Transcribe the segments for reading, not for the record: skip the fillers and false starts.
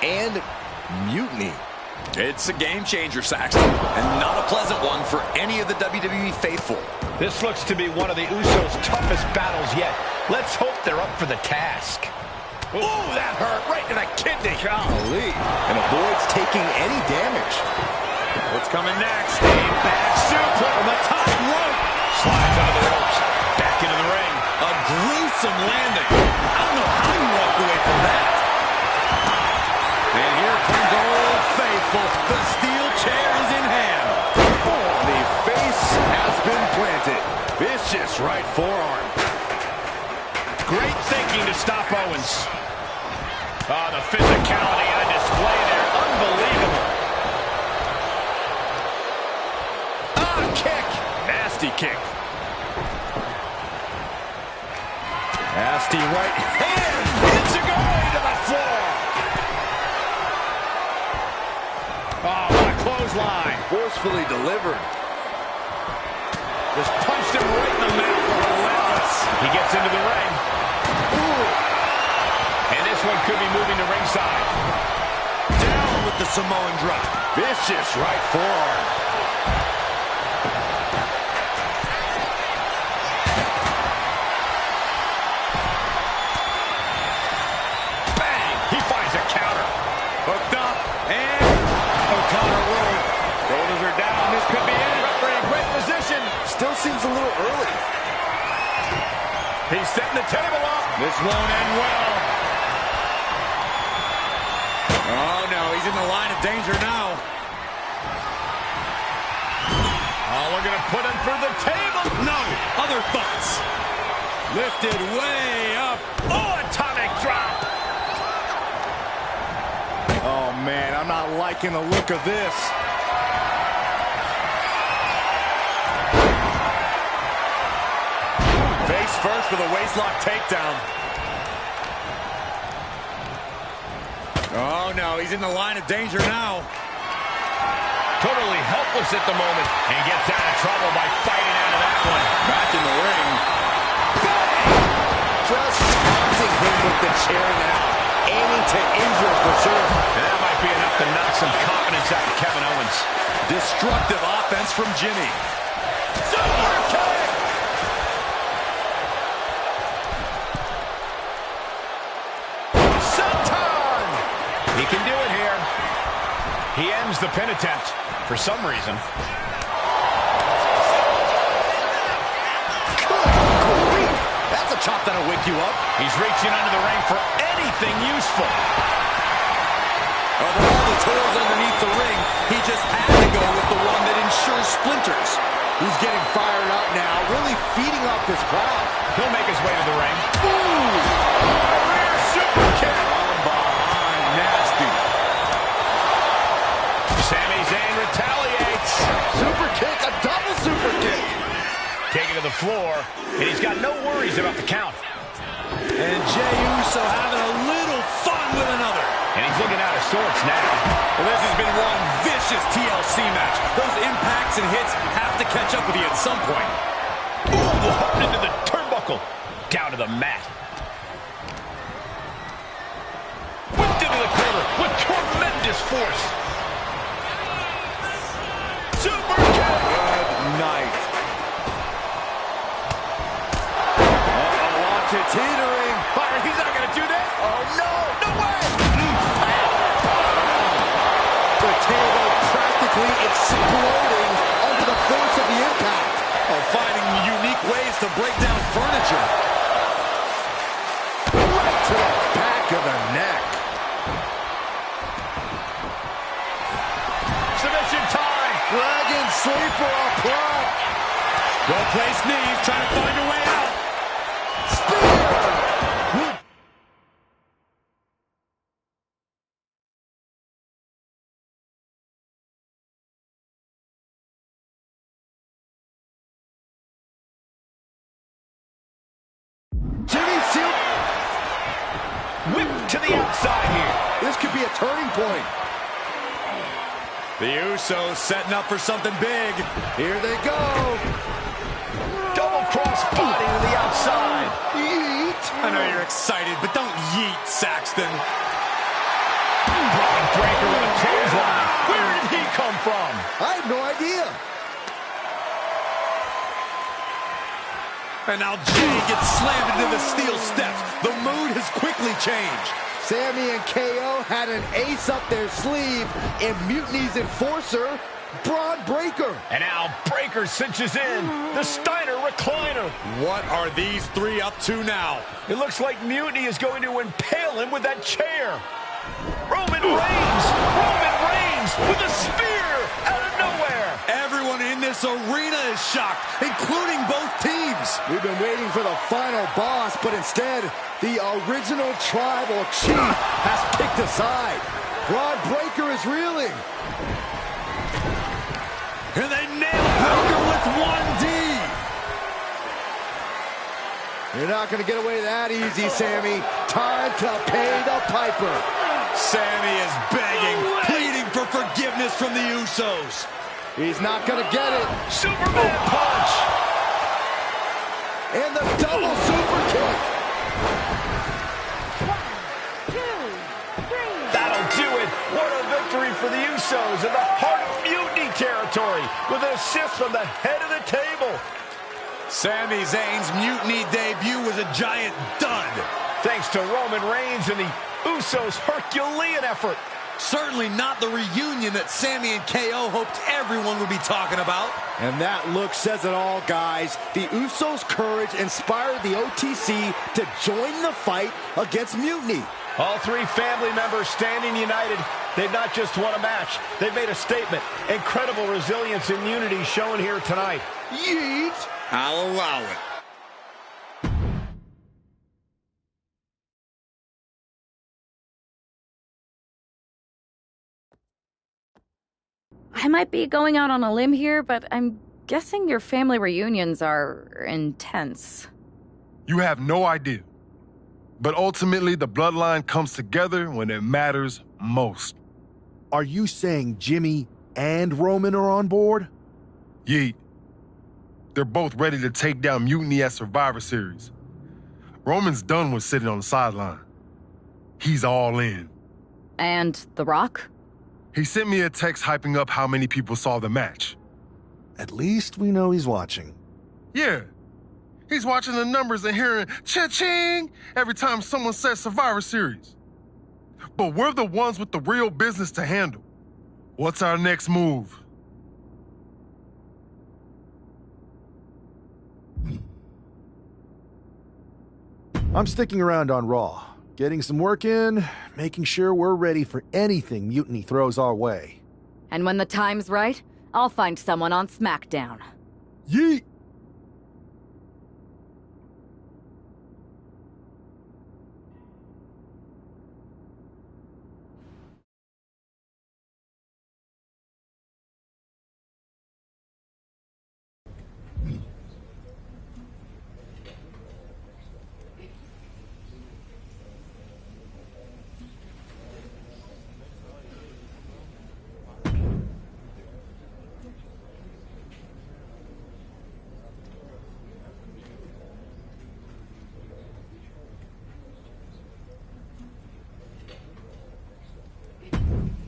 and mutiny. It's a game changer, Saxton, and not a pleasant one for any of the WWE faithful. This looks to be one of the Usos' toughest battles yet. Let's hope they're up for the task. Ooh, that hurt right to the kidney. Golly. And avoids taking any damage. What's coming next? A back suplex from the top rope. Slides under the ropes. Back into the ring. A gruesome landing. I don't know how you walk away from that. And here comes Old Faithful. The steel chair is in hand. Oh, the face has been planted. Vicious right forearm. Great thinking to stop Owens. Oh, the physicality on display there. Unbelievable. Ah, kick. Nasty kick. Nasty right hand. It's a going to the floor. Oh, what a clothesline. Forcefully delivered. Just punched him right in the mouth. Relentless. He gets into the ring. Ooh. And this one could be moving to ringside. Down with the Samoan drop. Vicious right forearm. Bang! He finds a counter. Hooked up. And O'Connor rolled. Shoulders are down. This could be it. Referee in great position. Still seems a little early. He's setting the table up. This won't end well. Oh, no. He's in the line of danger now. Oh, we're going to put him through the table. No. Other thoughts. Lifted way up. Oh, atomic drop. Oh, man, I'm not liking the look of this. Face first with a waistlock takedown. Oh, no. He's in the line of danger now. Totally helpless at the moment. And gets out of trouble by fighting out of that one. Back in the ring. Just taunting him with the chair now. Aiming to injure for sure. And that might be enough to knock some confidence out of Kevin Owens. Destructive offense from Jimmy. Super kick! Senton! He can do it here. He ends the pin attempt for some reason. That's a chop that'll wake you up. He's reaching under the ring for anything useful. Of all the tools underneath the ring, he just had to go with the one that ensures splinters. He's getting fired up now, really feeding off this crowd. He'll make his way to the ring. Ooh! Rear super kick. From behind, nasty. Sami Zayn retaliates. Super kick, a double super kick. Taken to the floor, and he's got no worries about the count. And Jey Uso having a little fun with another. And he's looking out of sorts now. Well, this has been one vicious TLC match. Those impacts and hits have to catch up with you at some point. Ooh, into the turnbuckle. Down to the mat. Whipped into the corner with tremendous force. Super kick. Good night. Watch it teetering. Byron, he's not going to do this. Oh, no. No way. The table practically exploding under the force of the impact. Oh, finding unique ways to break down furniture. Right to the back of the neck. Submission time. Dragon sleeper applied. Well-placed knees, trying to find a way out. Spear. Jimmy Seal. Whip to the outside here. This could be a turning point. The Usos setting up for something big. Here they go. Double cross body to the outside. Yeet. I know you're excited, but don't yeet, Saxton. Neckbreaker with a clothesline. Where did he come from? I have no idea. And now Jay gets slammed into the steel steps. The mood has quickly changed. Sammy and KO had an ace up their sleeve in Mutiny's enforcer, Braun Breaker. And now Breaker cinches in the Steiner recliner. What are these three up to now? It looks like Mutiny is going to impale him with that chair. Roman Reigns! Roman Reigns with a spear out of nowhere! Everyone in this arena is shocked, including both teams. We've been waiting for the final boss, but instead, the original tribal chief has picked a side. Braun Breaker is reeling. And they nail Breaker with 1D. You're not going to get away that easy, Sammy. Time to pay the piper. Sammy is begging, pleading for forgiveness from the Usos. He's not going to get it. Superman punch! And the double super kick. 1, 2, 3. That'll do it. What a victory for the Usos in the heart of Mutiny territory with an assist from the head of the table. Sami Zayn's Mutiny debut was a giant dud. Thanks to Roman Reigns and the Usos' Herculean effort. Certainly not the reunion that Sammy and KO hoped everyone would be talking about. And that look says it all, guys. The Usos' courage inspired the OTC to join the fight against Mutiny. All three family members standing united. They've not just won a match, they've made a statement. Incredible resilience and unity shown here tonight. Yeet! I'll allow it. I might be going out on a limb here, but I'm guessing your family reunions are intense. You have no idea. But ultimately, the bloodline comes together when it matters most. Are you saying Jimmy and Roman are on board? Yeet. They're both ready to take down Mutiny at Survivor Series. Roman's done with sitting on the sideline. He's all in. And The Rock? He sent me a text hyping up how many people saw the match. At least we know he's watching. Yeah. He's watching the numbers and hearing cha-ching every time someone says Survivor Series. But we're the ones with the real business to handle. What's our next move? I'm sticking around on Raw, getting some work in, making sure we're ready for anything Mutiny throws our way. And when the time's right, I'll find someone on SmackDown. Yeet!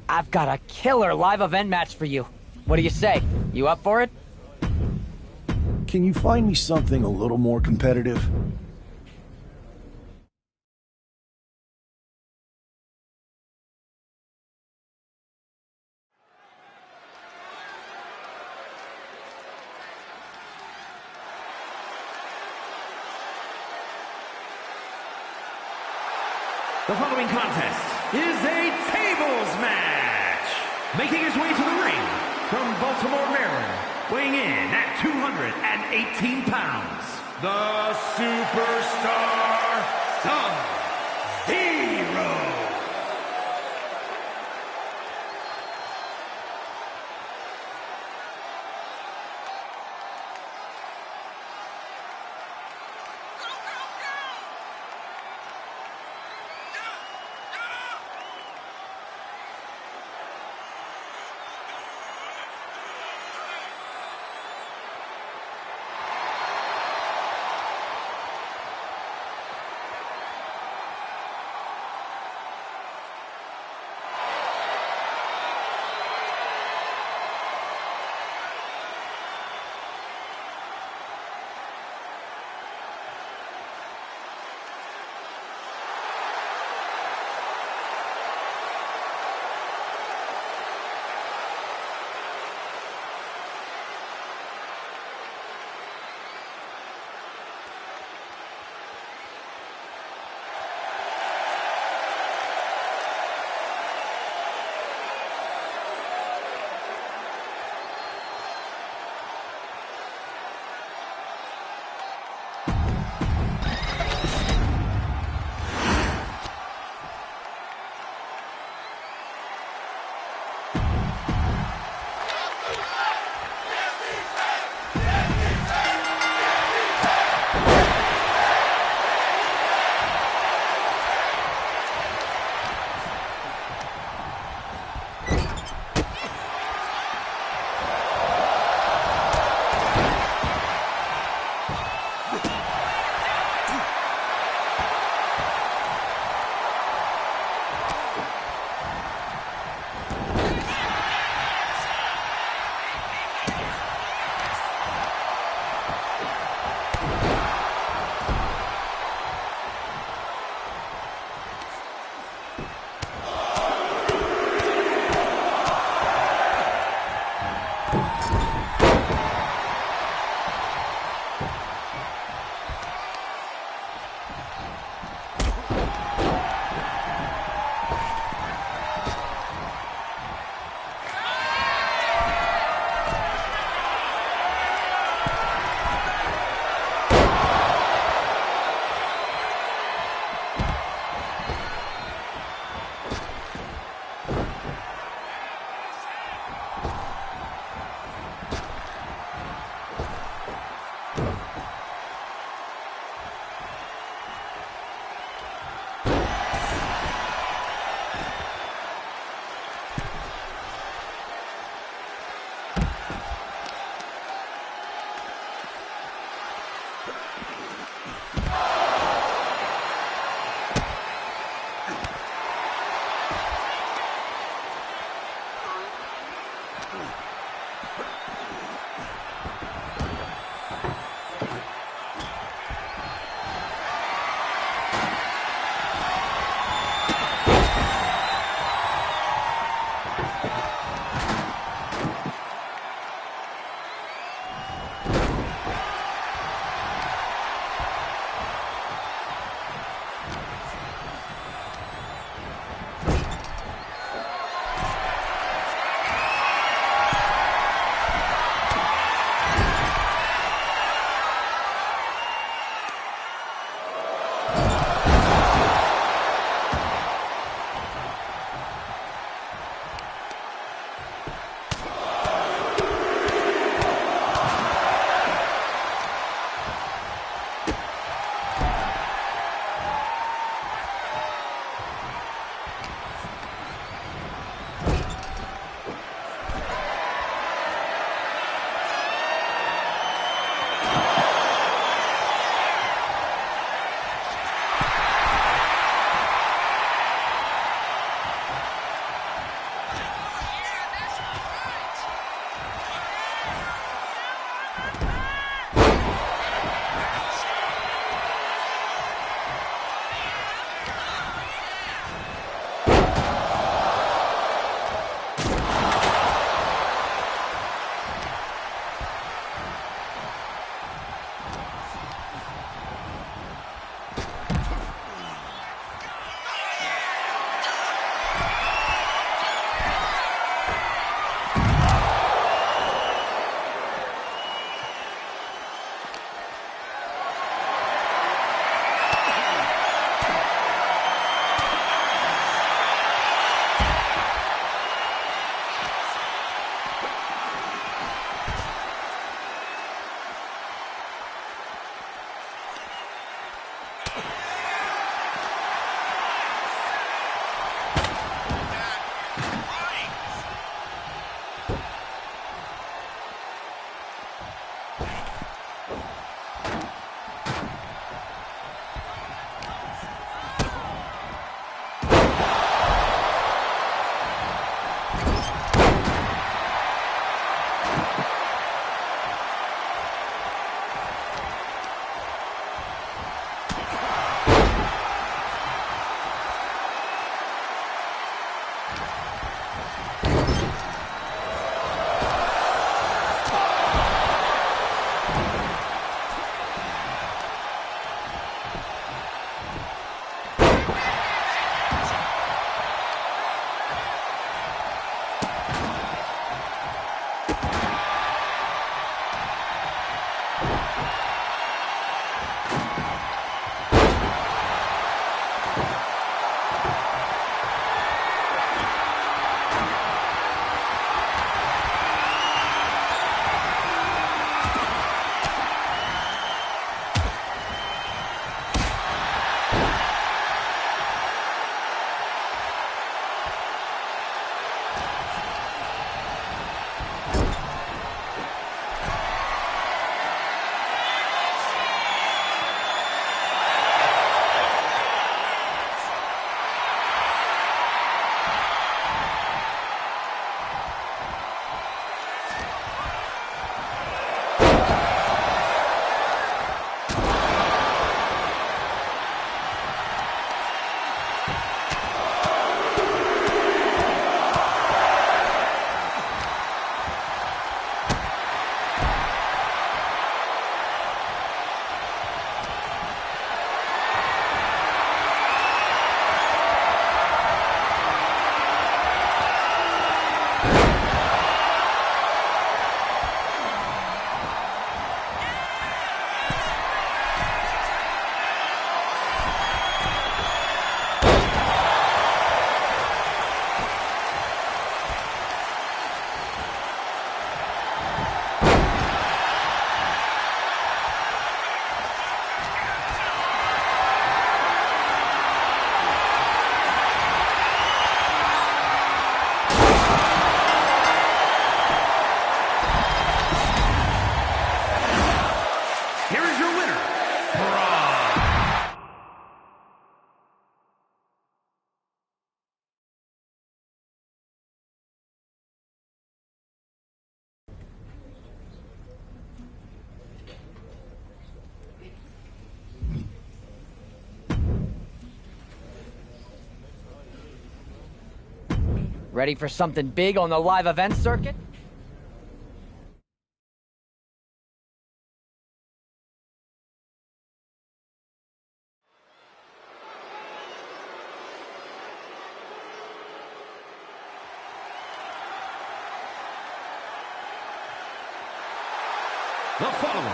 I've got a killer live event match for you. What do you say? You up for it? Can you find me something a little more competitive? The following contest is a tables match. Making his way to the ring from Baltimore, Maryland, weighing in at 218 pounds, the Superstar Sub-Zero. Ready for something big on the live event circuit? The following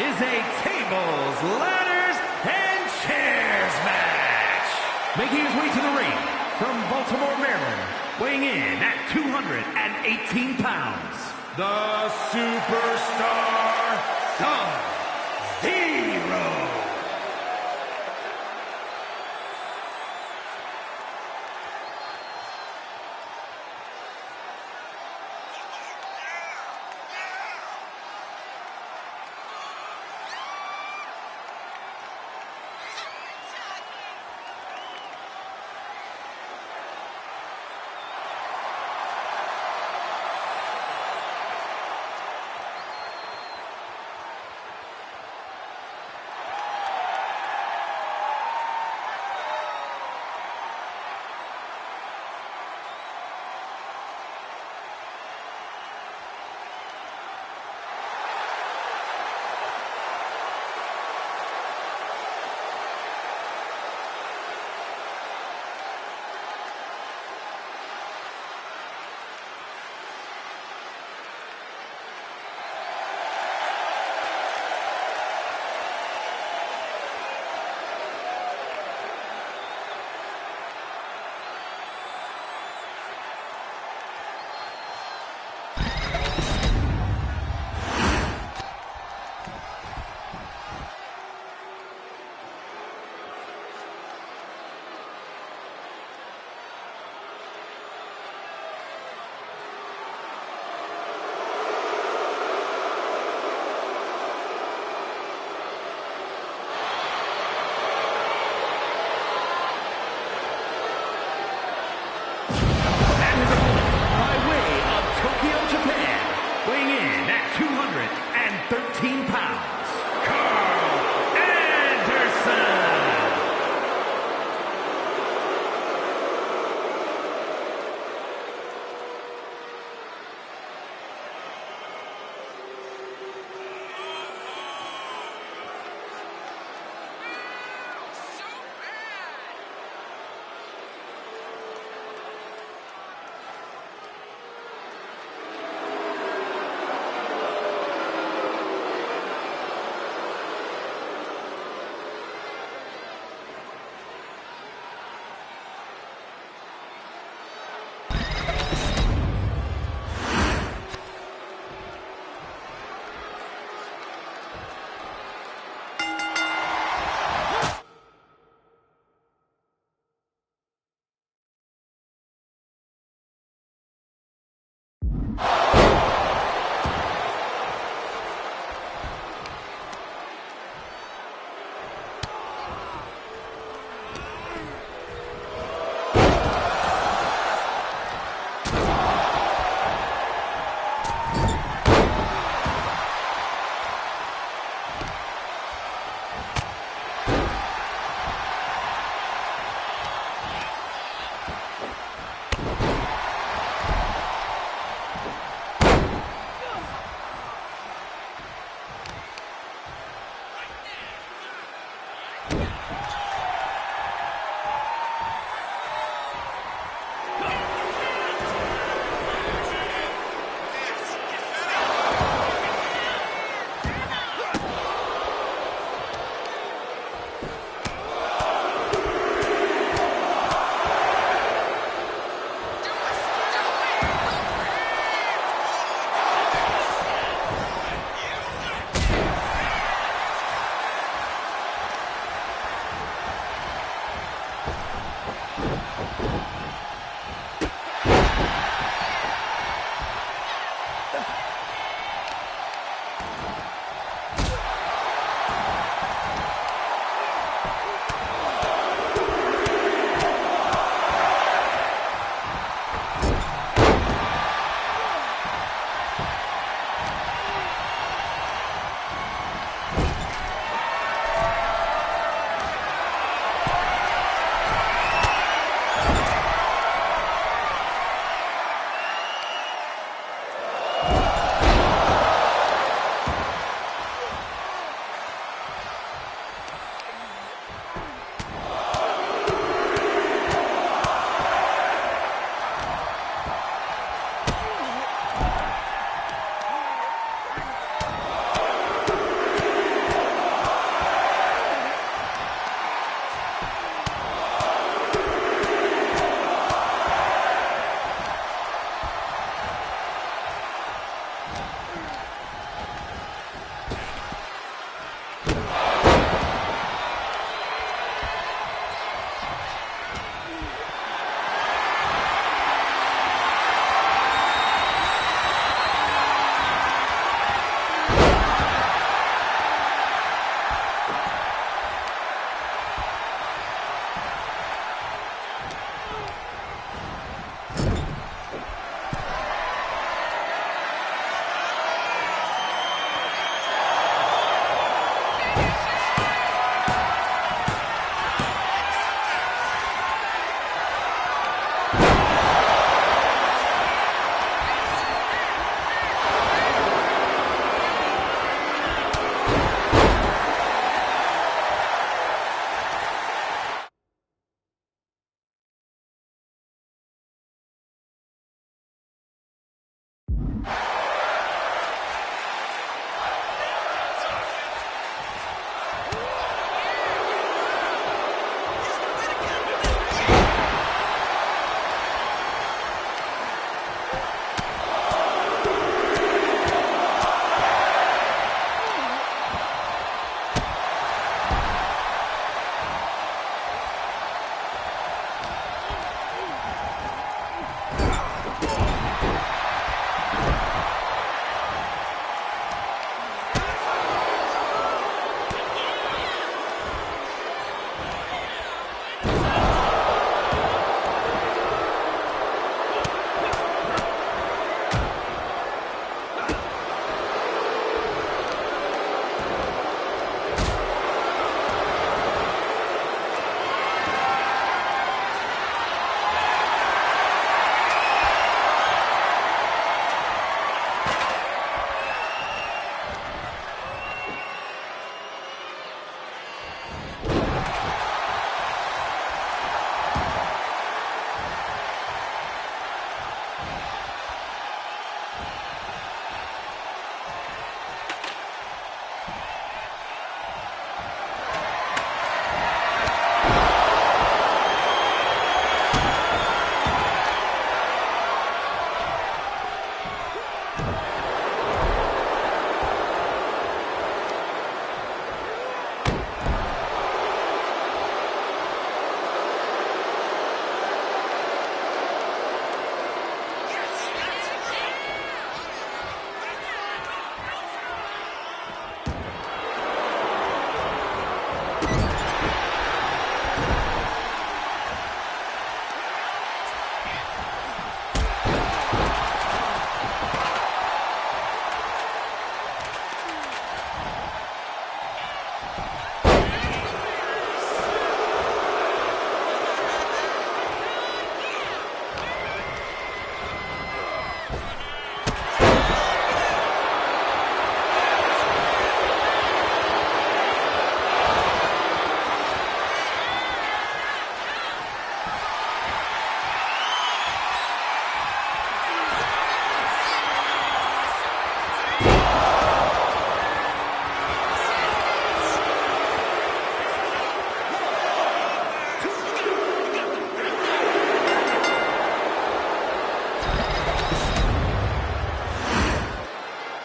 is a tables, ladders, and chairs match. Making his way to the ring from Baltimore, Maryland, weighing in at 218 pounds, the superstar, Sub-Zero.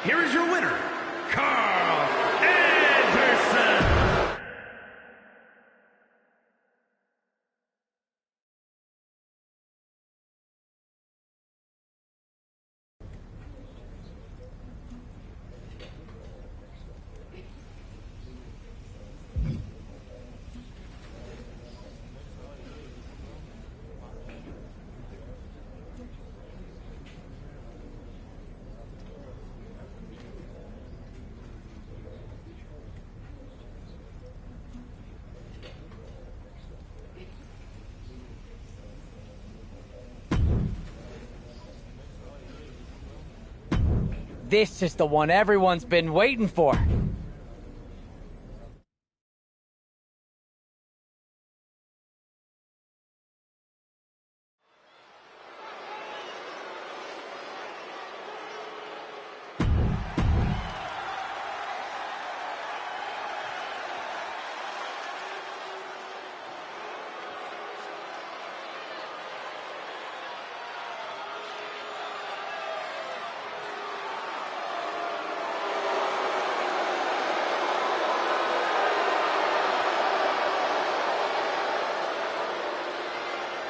here is your winner, Carl Anderson. This is the one everyone's been waiting for.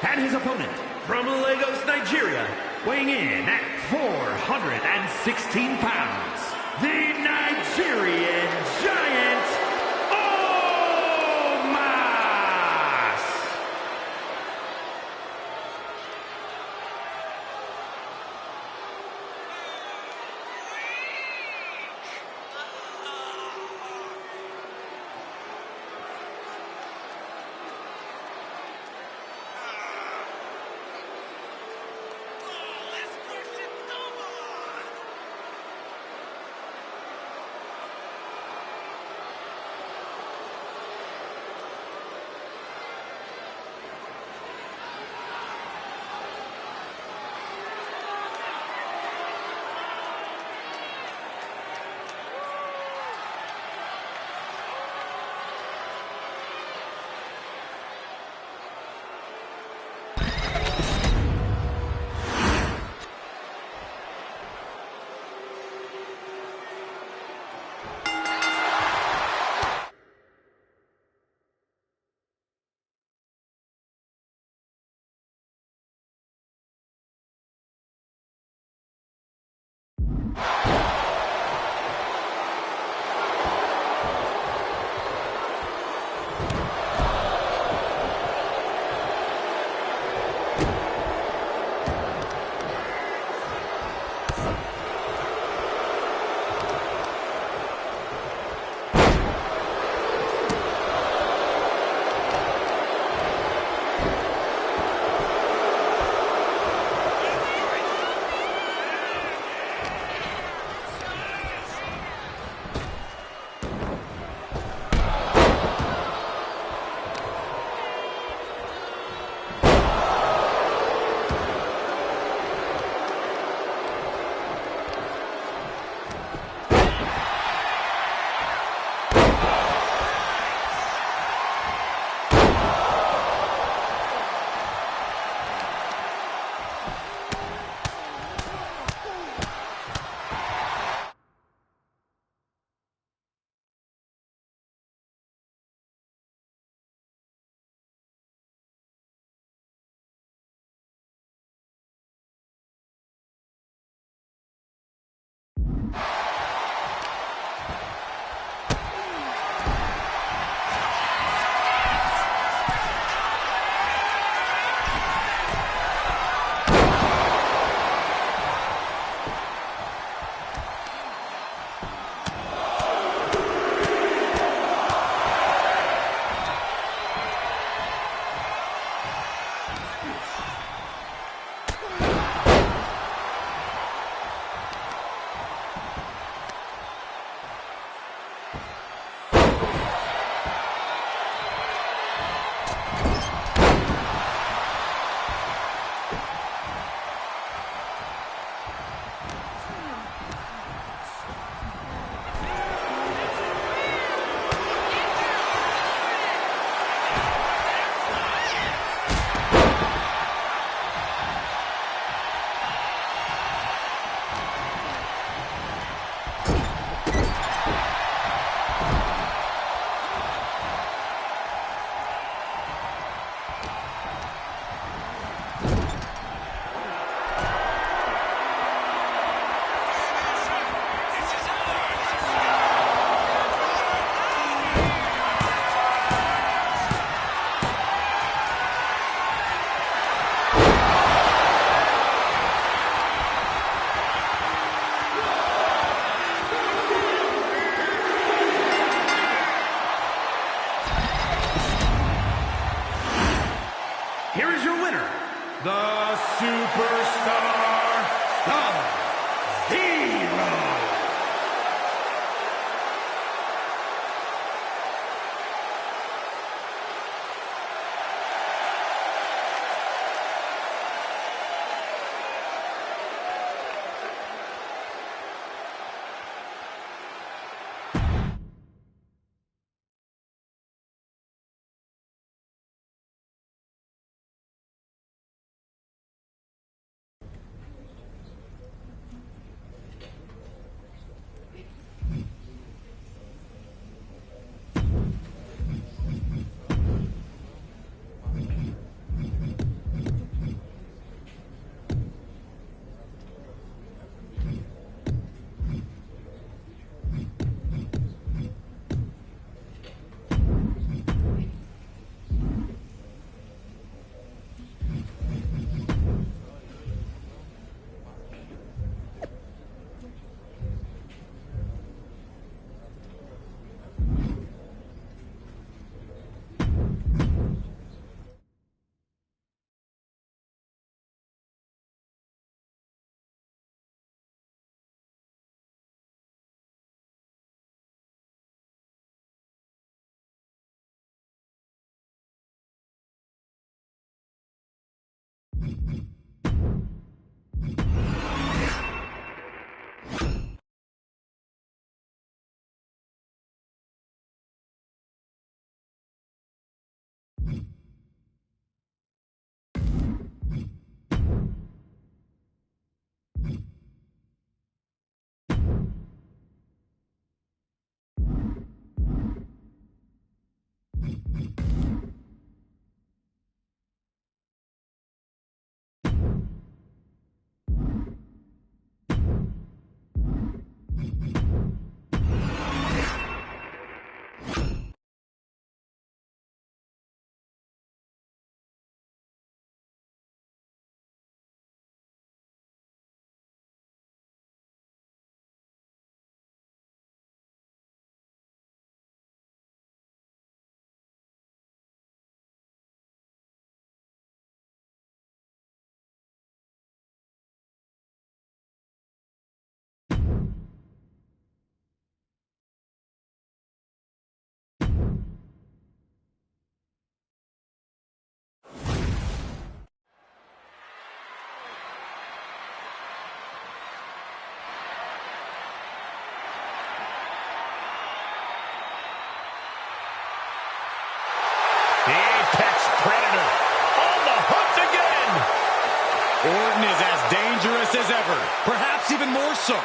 And his opponent, from Lagos, Nigeria, weighing in at 416 pounds, the Nigerian Giant, Omos! more so.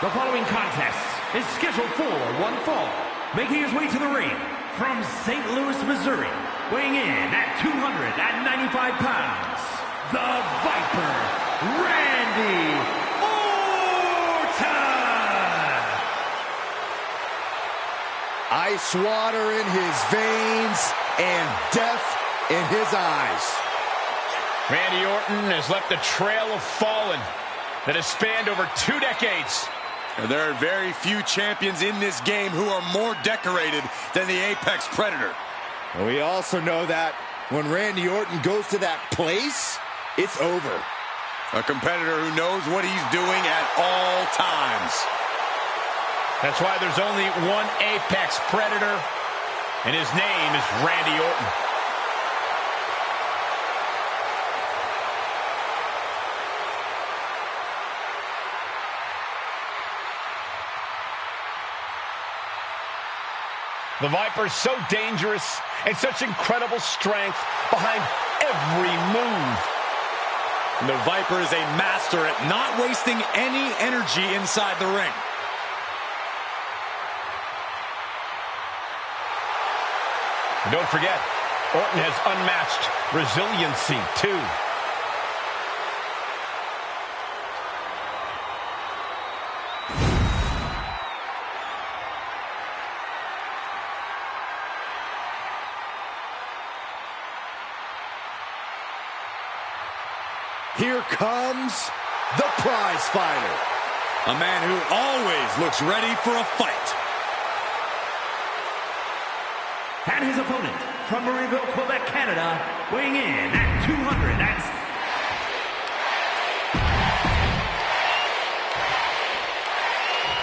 The following contest is scheduled for one fall. Making his way to the ring from St. Louis, Missouri, weighing in at 295 pounds, the Viper, Randy Orton! Ice water in his veins and death in his eyes. Randy Orton has left a trail of fallen that has spanned over 2 decades. There are very few champions in this game who are more decorated than the Apex Predator. We also know that when Randy Orton goes to that place, it's over. A competitor who knows what he's doing at all times. That's why there's only one Apex Predator, and his name is Randy Orton. The Viper's so dangerous and such incredible strength behind every move. And the Viper is a master at not wasting any energy inside the ring. And don't forget, Orton has unmatched resiliency, too. Here comes the prize fighter. A man who always looks ready for a fight. And his opponent from Marieville, Quebec, Canada, weighing in at 200 and...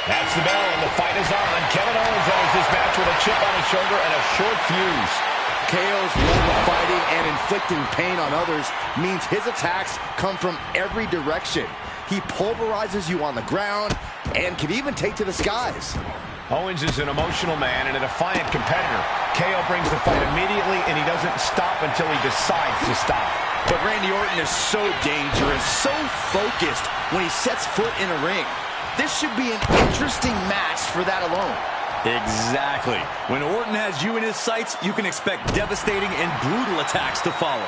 That's the bell, and the fight is on. Kevin Owens enters this match with a chip on his shoulder and a short fuse. KO's love of fighting and inflicting pain on others means his attacks come from every direction. He pulverizes you on the ground and can even take to the skies. Owens is an emotional man and a defiant competitor. KO brings the fight immediately, and he doesn't stop until he decides to stop. But Randy Orton is so dangerous, so focused when he sets foot in a ring. This should be an interesting match for that alone. Exactly. When Orton has you in his sights, you can expect devastating and brutal attacks to follow.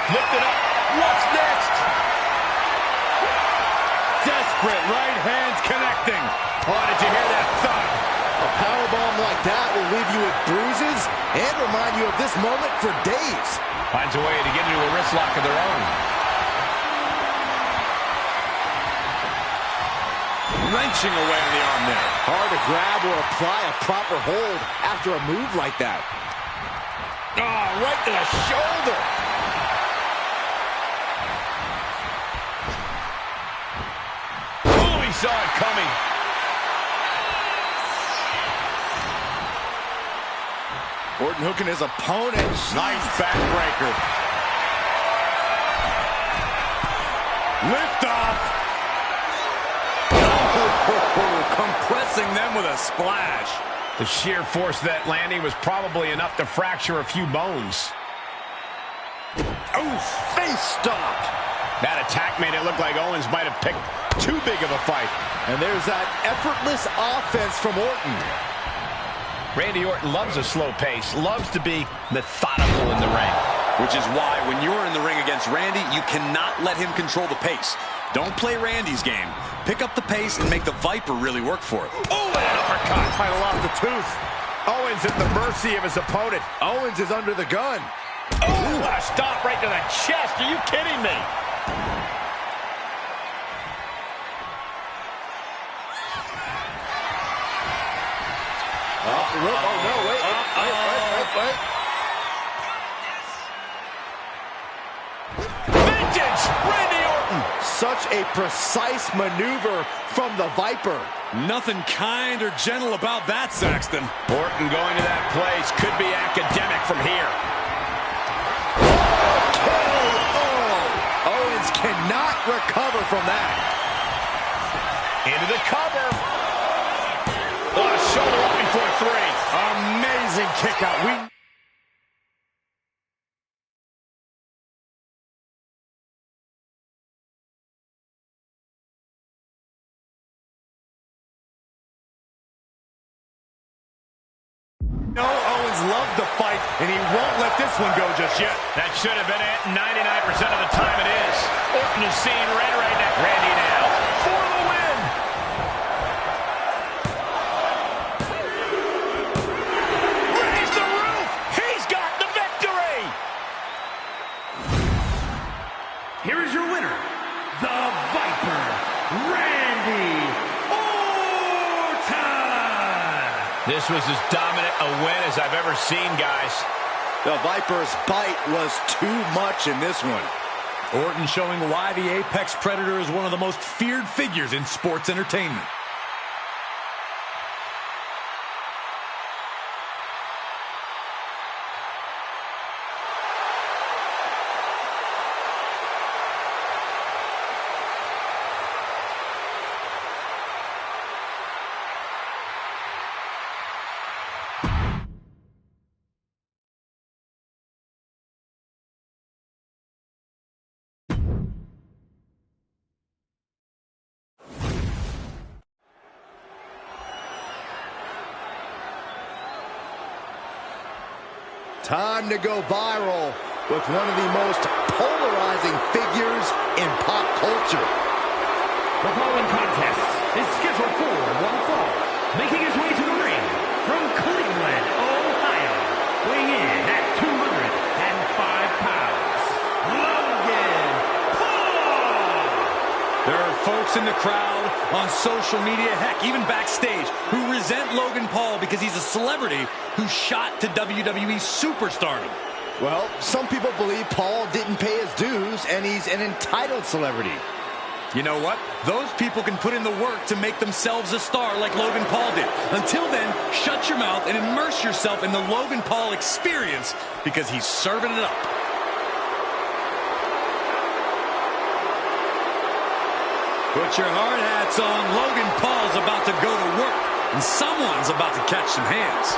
Lift it up. What's next? Desperate right hands connecting. Oh, did you hear that thud? A powerbomb like that will leave you with bruises and remind you of this moment for days. Finds a way to get into a wrist lock of their own. Wrenching away on the arm there. Hard to grab or apply a proper hold after a move like that. Oh, right to the shoulder. Oh, he saw it coming. Orton hooking his opponent. Nice backbreaker. Lift off. Compressing them with a splash. The sheer force of that landing was probably enough to fracture a few bones. Oh, face stomped. That attack made it look like Owens might have picked too big of a fight. And there's that effortless offense from Orton. Randy Orton loves a slow pace, loves to be methodical in the ring. Which is why when you're in the ring against Randy, you cannot let him control the pace. Don't play Randy's game. Pick up the pace and make the Viper really work for it. Oh, and an uppercut. Might have lost the tooth. Owens at the mercy of his opponent. Owens is under the gun. Oh, what a stomp right to the chest. Are you kidding me? Oh, no, wait. Vintage Randy Orton. Such a precise maneuver from the Viper. Nothing kind or gentle about that, Saxton. Orton going to that place could be academic from here. Owens cannot recover from that. Into the cover. Oh, shoulder up before 3. Amazing kick out. No, Owens loved the fight, and he won't let this one go just yet. That should have been it. 99% of the time it is. Orton is seeing red right now. Randy now for the win. Raise the roof. He's got the victory. Here is your winner, the Viper, Randy Orton. This was as dominant a win as I've ever seen, guys. The Viper's bite was too much in this one. Orton showing why the Apex Predator is one of the most feared figures in sports entertainment. Time to go viral with one of the most polarizing figures in pop culture. The following contest is scheduled for one fall. Making his way to the ring from Cleveland, Ohio, weighing in at 205 pounds, Logan Paul! There are folks in the crowd, on social media, heck, even backstage, who resent Logan Paul because he's a celebrity who shot to WWE superstardom. Well, some people believe Paul didn't pay his dues and he's an entitled celebrity. You know what? Those people can put in the work to make themselves a star like Logan Paul did. Until then, shut your mouth and immerse yourself in the Logan Paul experience because he's serving it up. Put your hard hats on. Logan Paul's about to go to work, and someone's about to catch some hands.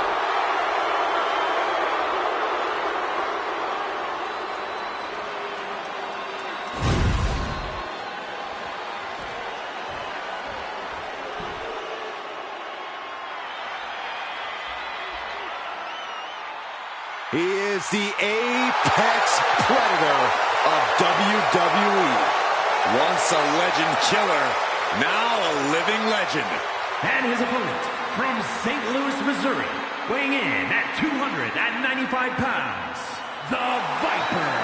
He is the Apex Predator of WWE. Once a legend killer, now a living legend. And his opponent from St. Louis, Missouri, weighing in at 295 pounds, the Viper,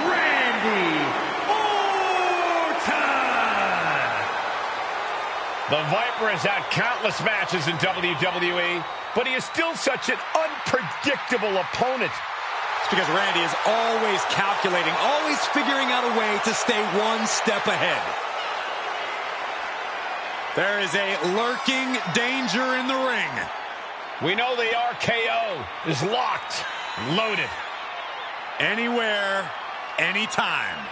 Randy Orton! The Viper has had countless matches in WWE, but he is still such an unpredictable opponent. It's because Randy is always calculating, always figuring out a way to stay one step ahead. There is a lurking danger in the ring. We know the RKO is locked, loaded. Anywhere, anytime.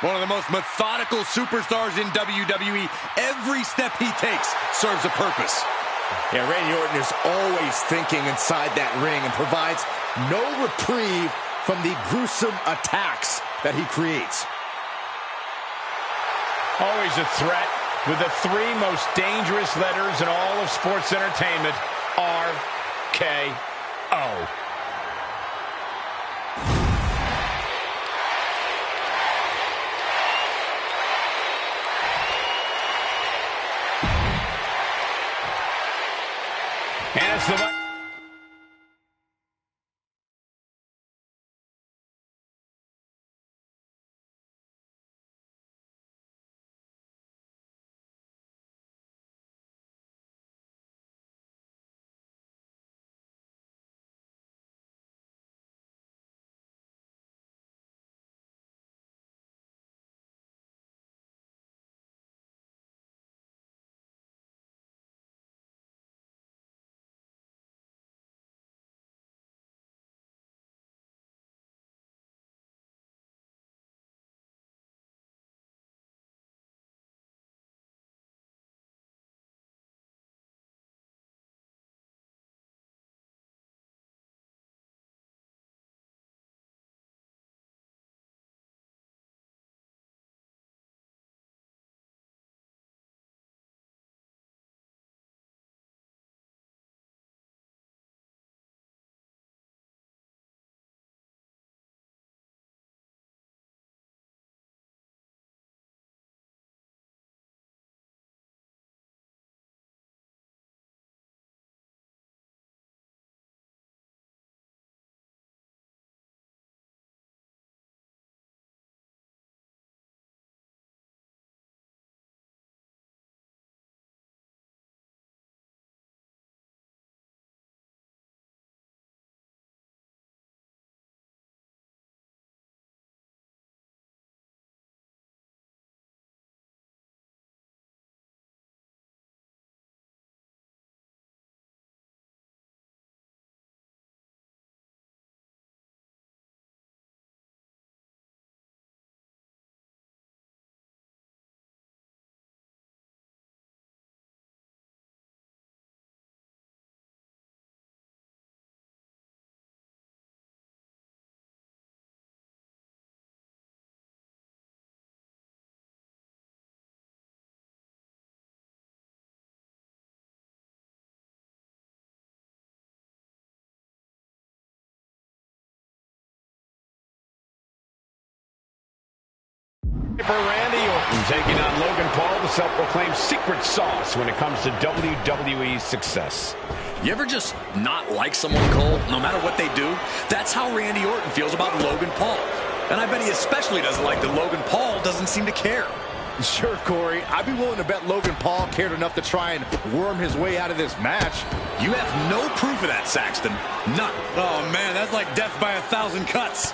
One of the most methodical superstars in WWE. Every step he takes serves a purpose. Yeah, Randy Orton is always thinking inside that ring and provides no reprieve from the gruesome attacks that he creates. Always a threat with the three most dangerous letters in all of sports entertainment, RKO. And it's the for Randy Orton taking on Logan Paul, the self-proclaimed secret sauce when it comes to WWE success. You ever just not like someone, Cole, no matter what they do? That's how Randy Orton feels about Logan Paul. And I bet he especially doesn't like that Logan Paul doesn't seem to care. Sure, Corey. I'd be willing to bet Logan Paul cared enough to try and worm his way out of this match. You have no proof of that, Saxton. None. Oh, man, that's like death by 1,000 cuts.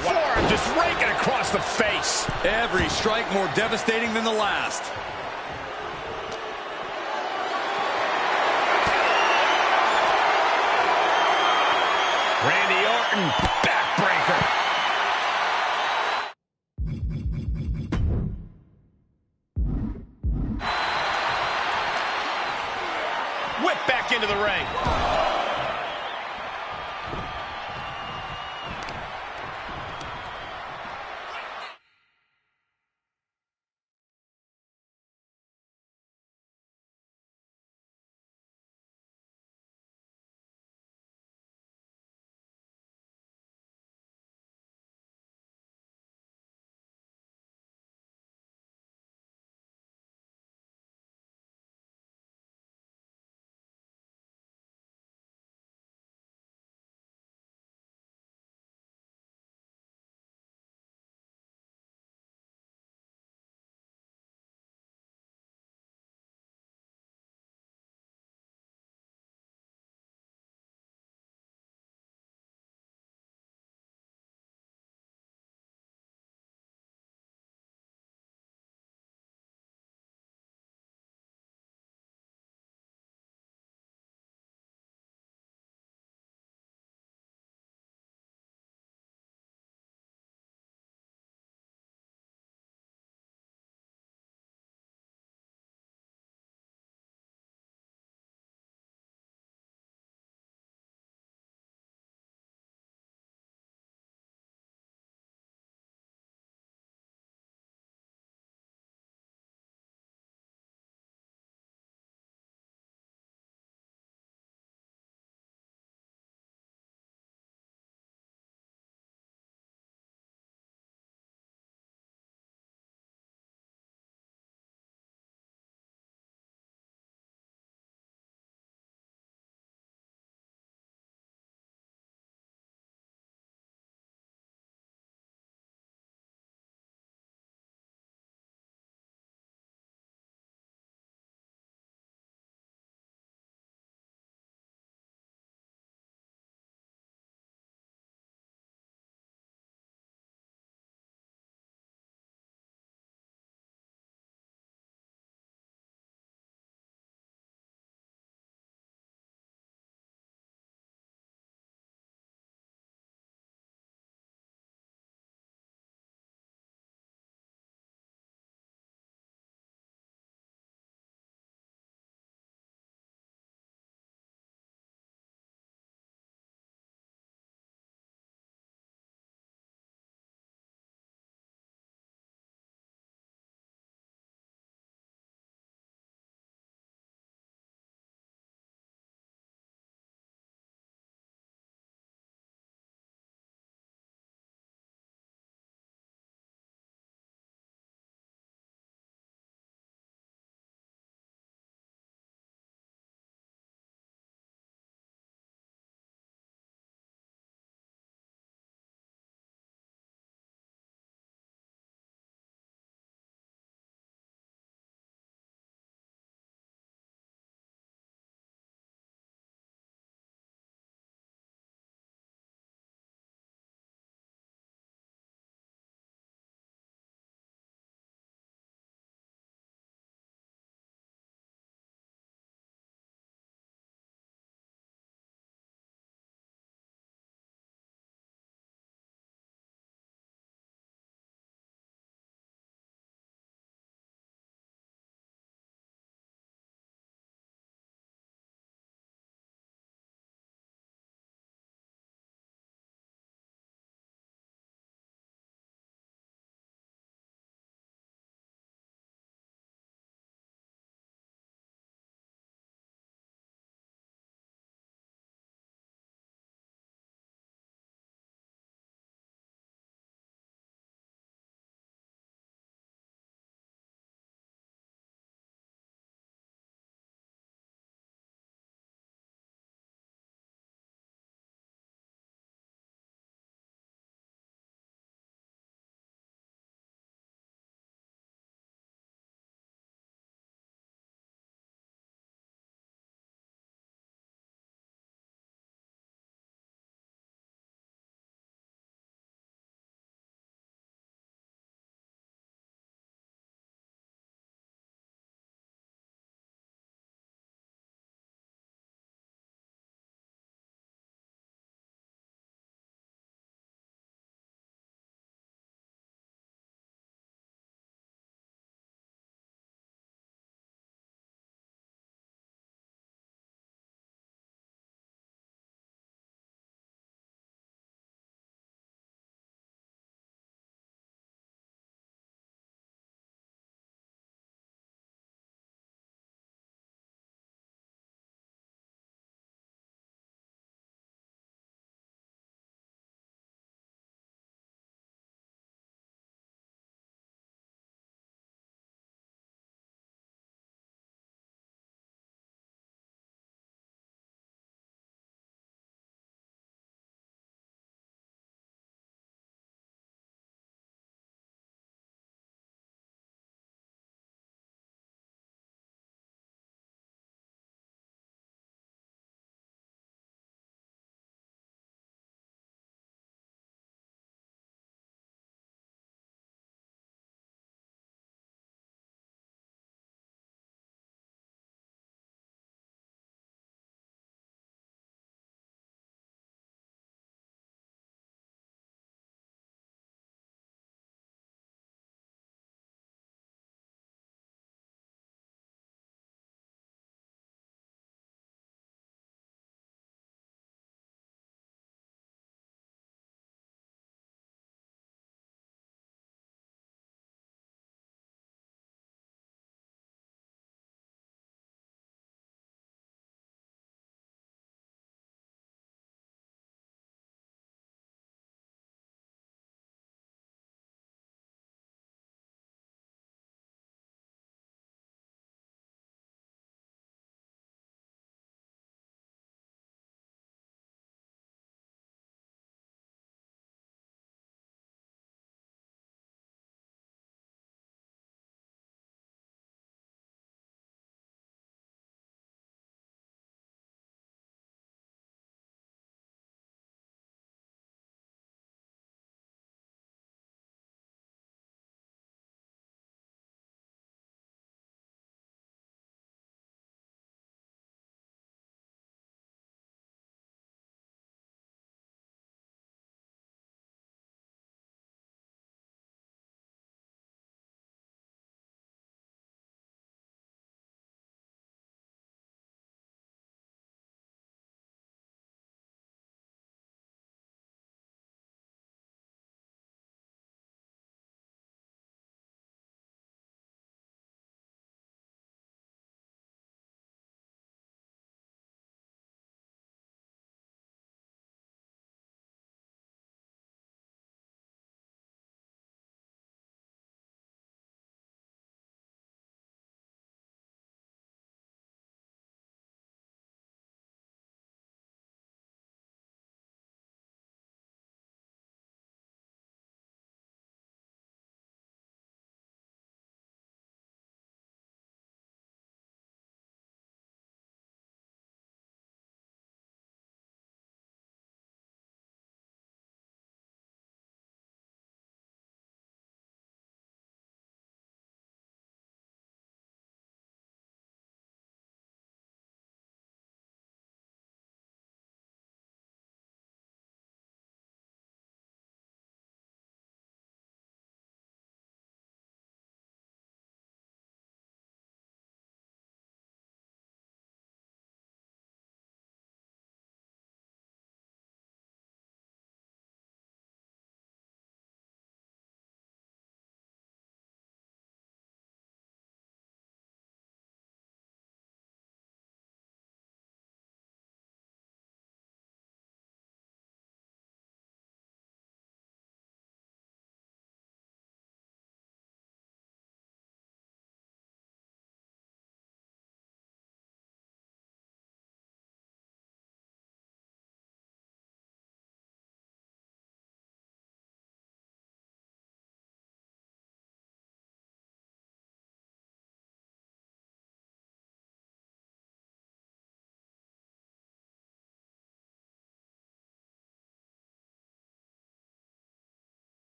Forearm just raking across the face. Every strike more devastating than the last. Randy Orton, backbreaker. Whip back into the ring.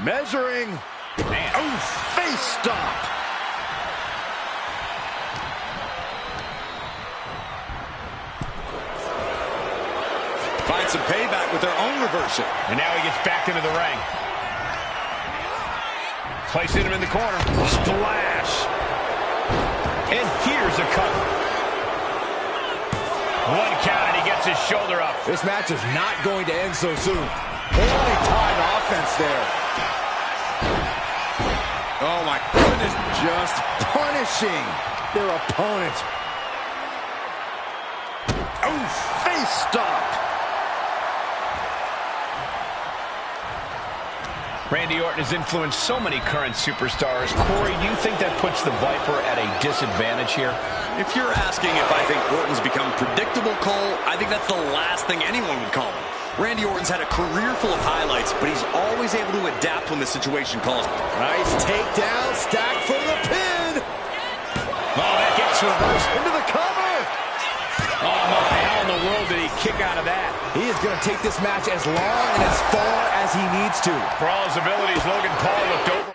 Measuring. Man. Oh, face stop. Find some payback with their own reversal. And now he gets back into the ring. Placing him in the corner. Splash. And here's a cover. One count and he gets his shoulder up. This match is not going to end so soon. Holy time offense there. Oh, my goodness. Just punishing their opponent. Oh, face stop. Randy Orton has influenced so many current superstars. Corey, do you think that puts the Viper at a disadvantage here? If you're asking if I think Orton's become predictable, Cole, I think that's the last thing anyone would call him. Randy Orton's had a career full of highlights, but he's always able to adapt when the situation calls. Nice takedown, stack for the pin. Oh, that gets reversed. Into the cover. Oh, my, how in the world did he kick out of that? He is going to take this match as long and as far as he needs to. For all his abilities, Logan Paul looked over.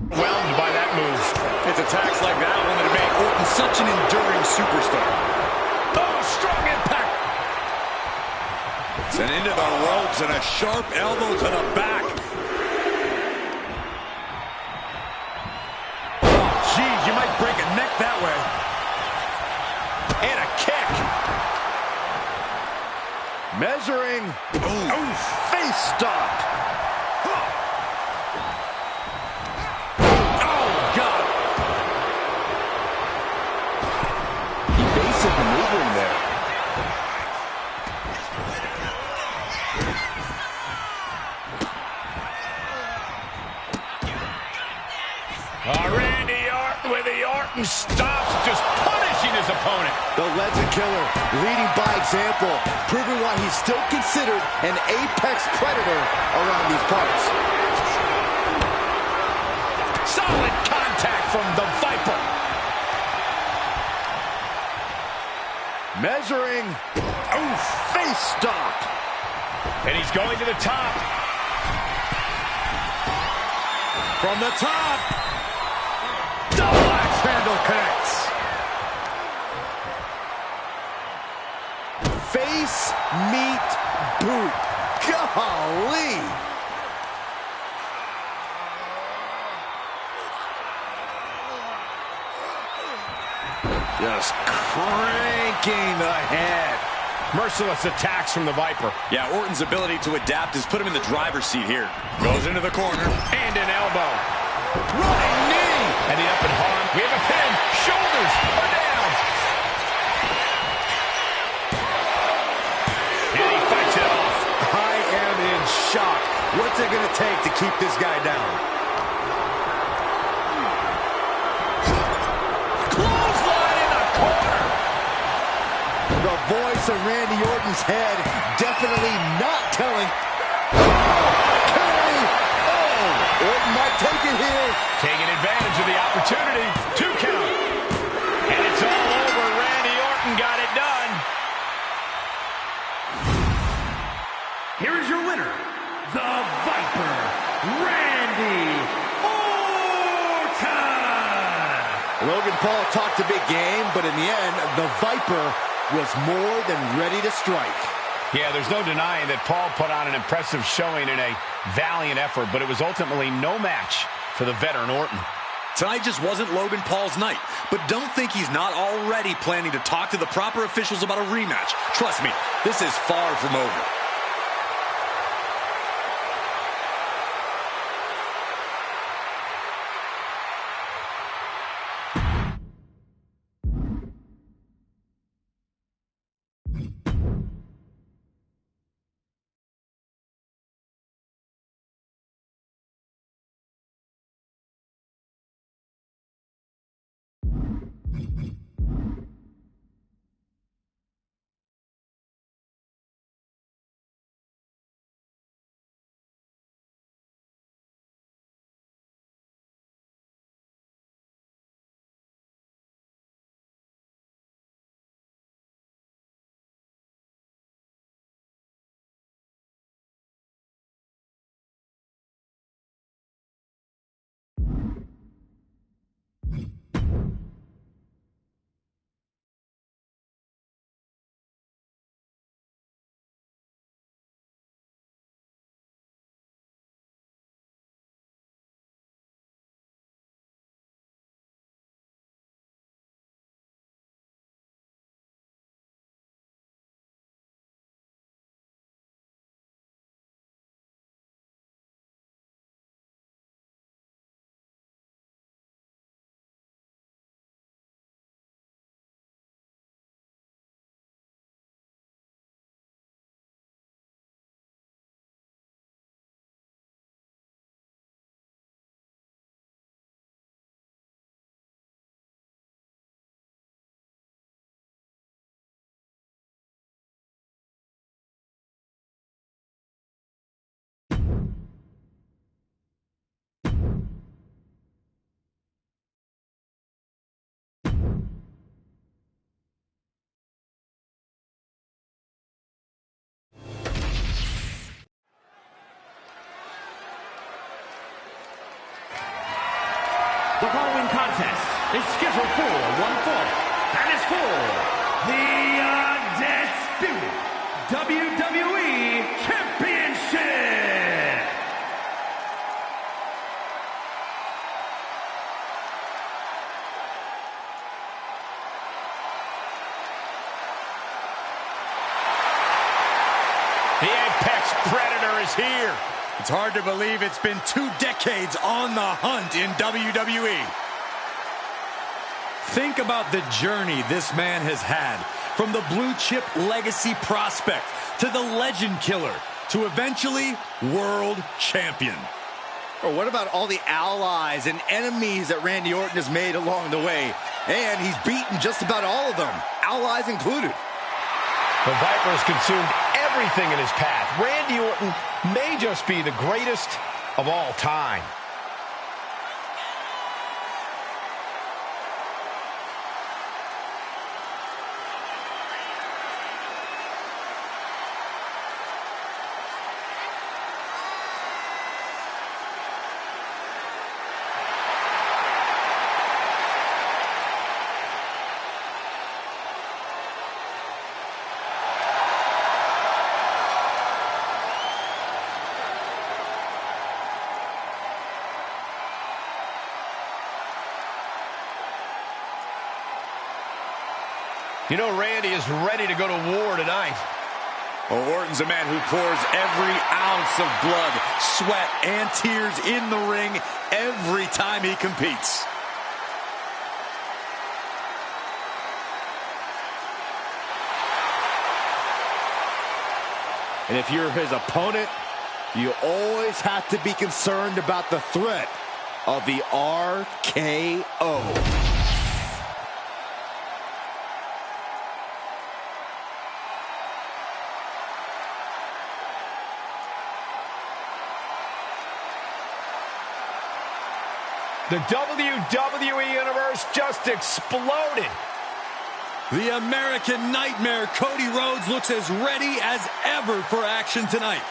Whelmed by that move. It's attacks like that one that make Orton such an enduring superstar. Oh, strong impact. Sent into the ropes and a sharp elbow to the back. Oh, geez, you might break a neck that way. And a kick. Measuring. Oh, face stop. Maneuvering there. Randy Orton with the Orton stops, just punishing his opponent. The legend killer leading by example, proving why he's still considered an apex predator around these parts. Solid contact from the Viper. Measuring. Oh, face stop. And he's going to the top. From the top. Double axe handle connects. Face meet boot. Golly. Just cranking the head. Merciless attacks from the Viper. Yeah, Orton's ability to adapt has put him in the driver's seat here. Goes into the corner. And an elbow. Running knee. And the up and harm. We have a pin. Shoulders are down. And he fights it off. I am in shock. What's it going to take to keep this guy down? Clothesline in the corner. The voice of Randy Orton's head definitely not telling. Orton might take it here. Taking advantage of the opportunity. 2 count. And it's all over. Randy Orton got it done. Here is your winner, the Viper, Randy Orton. Logan Paul talked a big game, but in the end, the Viper was more than ready to strike. Yeah, there's no denying that Paul put on an impressive showing in a valiant effort, but it was ultimately no match for the veteran Orton. Tonight just wasn't Logan Paul's night, but don't think he's not already planning to talk to the proper officials about a rematch. Trust me, this is far from over. is scheduled for 1 fall, and is for the undisputed WWE Championship. The Apex Predator is here. It's hard to believe it's been 2 decades on the hunt in WWE. Think about the journey this man has had, from the blue chip legacy prospect to the legend killer to eventually world champion. Or what about all the allies and enemies that Randy Orton has made along the way? And he's beaten just about all of them, allies included. The Viper has consumed everything in his path. Randy Orton may just be the greatest of all time. You know, Randy is ready to go to war tonight. Well, Orton's a man who pours every ounce of blood, sweat, and tears in the ring every time he competes. And if you're his opponent, you always have to be concerned about the threat of the RKO. The WWE Universe just exploded. The American Nightmare, Cody Rhodes, looks as ready as ever for action tonight.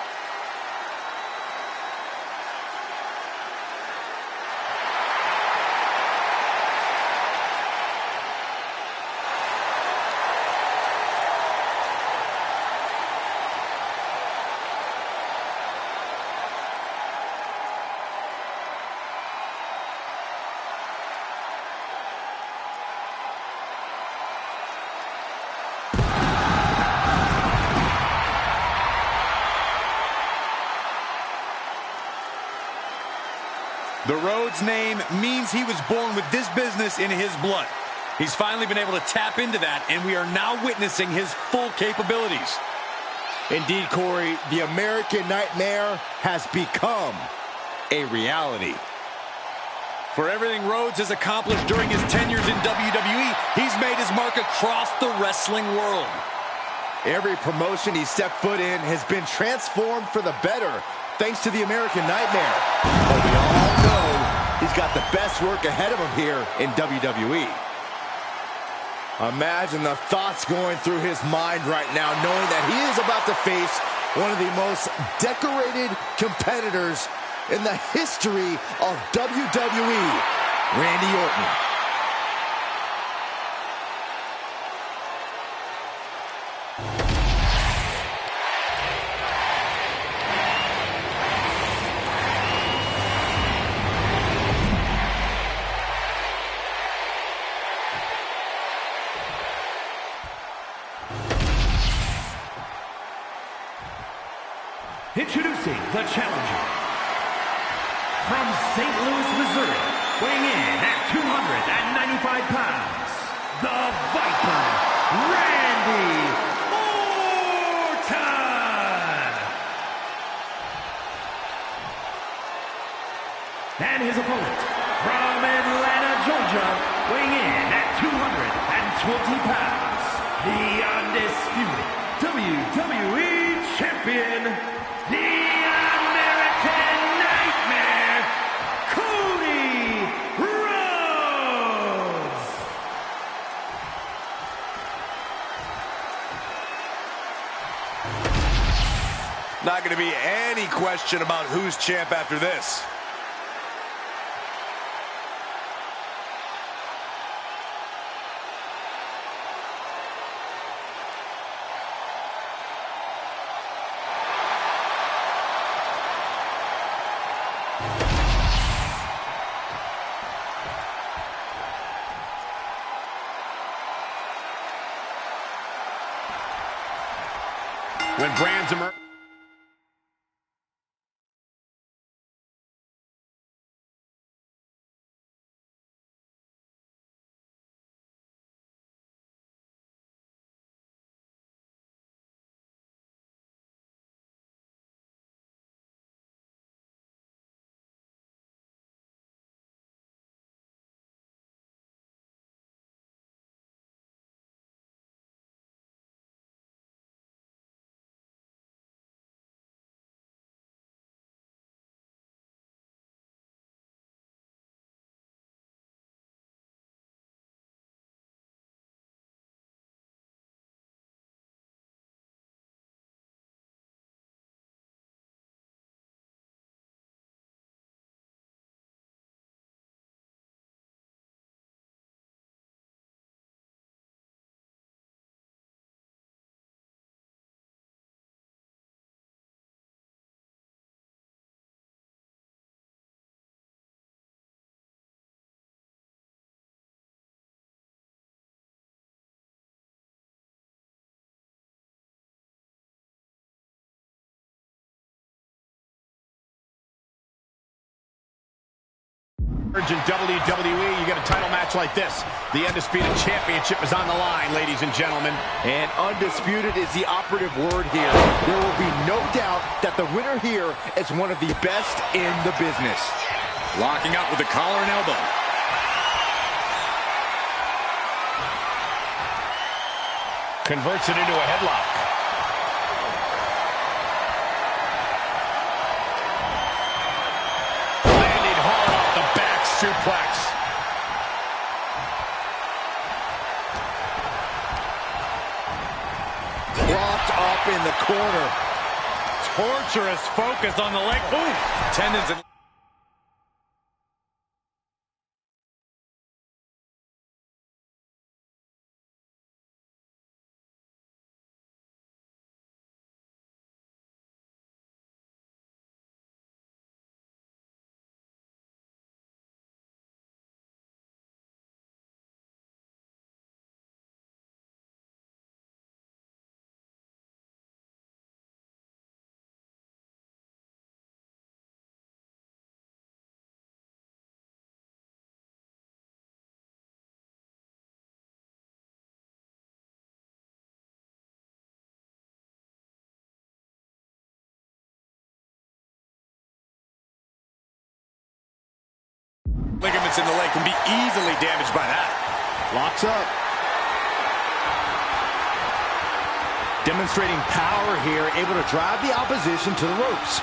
The Rhodes name means he was born with this business in his blood. He's finally been able to tap into that, and we are now witnessing his full capabilities. Indeed, Corey, the American Nightmare has become a reality. For everything Rhodes has accomplished during his tenures in WWE, he's made his mark across the wrestling world. Every promotion he's stepped foot in has been transformed for the better, thanks to the American Nightmare. But we all know he's got the best work ahead of him here in WWE. Imagine the thoughts going through his mind right now, knowing that he is about to face one of the most decorated competitors in the history of WWE, Randy Orton. Introducing the challenger from St. Louis, Missouri, weighing in at 295 pounds, the Viper, Randy Orton. And his opponent from Atlanta, Georgia, weighing in at 220 pounds, the undisputed WWE Champion, the American Nightmare, Cody Rhodes. Not going to be any question about who's champ after this. When brands emerge. In WWE, you get a title match like this. The Undisputed Championship is on the line, ladies and gentlemen. And undisputed is the operative word here. There will be no doubt that the winner here is one of the best in the business. Locking up with the collar and elbow. Converts it into a headlock. Landing hard off the back suplex. Propped up in the corner. Torturous focus on the leg. Ooh, tendons and... ligaments in the leg can be easily damaged by that. Locks up. Demonstrating power here, able to drive the opposition to the ropes.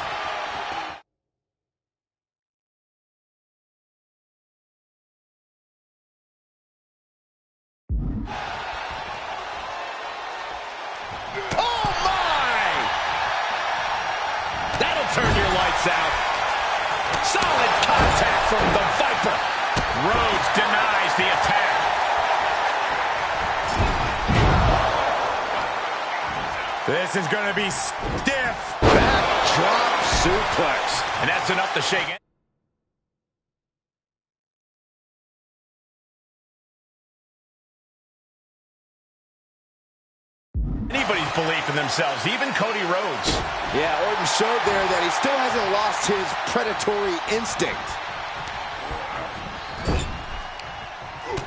Oh, my! That'll turn your lights out. Solid contact from the Viper. Rhodes denies the attack. This is going to be stiff. Backdrop suplex. And that's enough to shake it. Anybody's belief in themselves, even Cody Rhodes. Yeah, Orton showed there that he still hasn't lost his predatory instinct.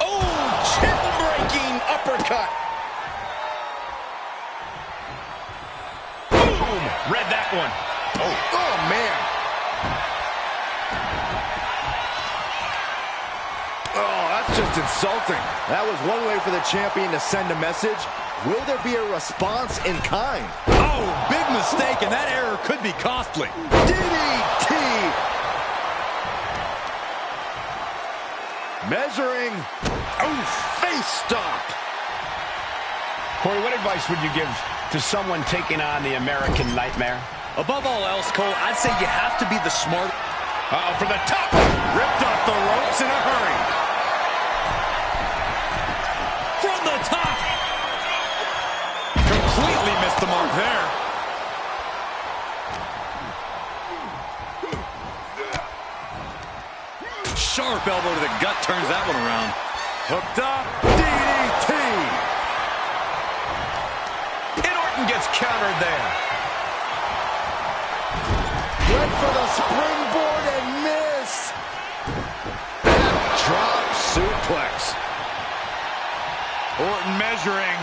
Oh, chin-breaking uppercut. Boom! Read that one. Oh, man. Oh, that's just insulting. That was one way for the champion to send a message. Will there be a response in kind? Oh, big mistake, and that error could be costly. DDT! Measuring. Oh, face stomp. Corey, what advice would you give to someone taking on the American Nightmare? Above all else, Cole, I'd say you have to be the smart... Uh-oh, for the top. Ripped off the ropes in a hurry. From the top. Completely missed the mark there. Sharp elbow to the gut turns that one around. Hooked up. DDT. And Orton gets countered there. Went for the springboard and miss. Drop suplex. Orton measuring.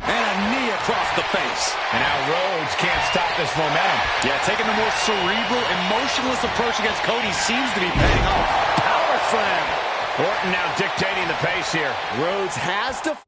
And a knee across the face. And now Rhodes can't stop this momentum. Yeah, taking the more cerebral, emotionless approach against Cody seems to be paying off. Power slam. Orton now dictating the pace here. Rhodes has to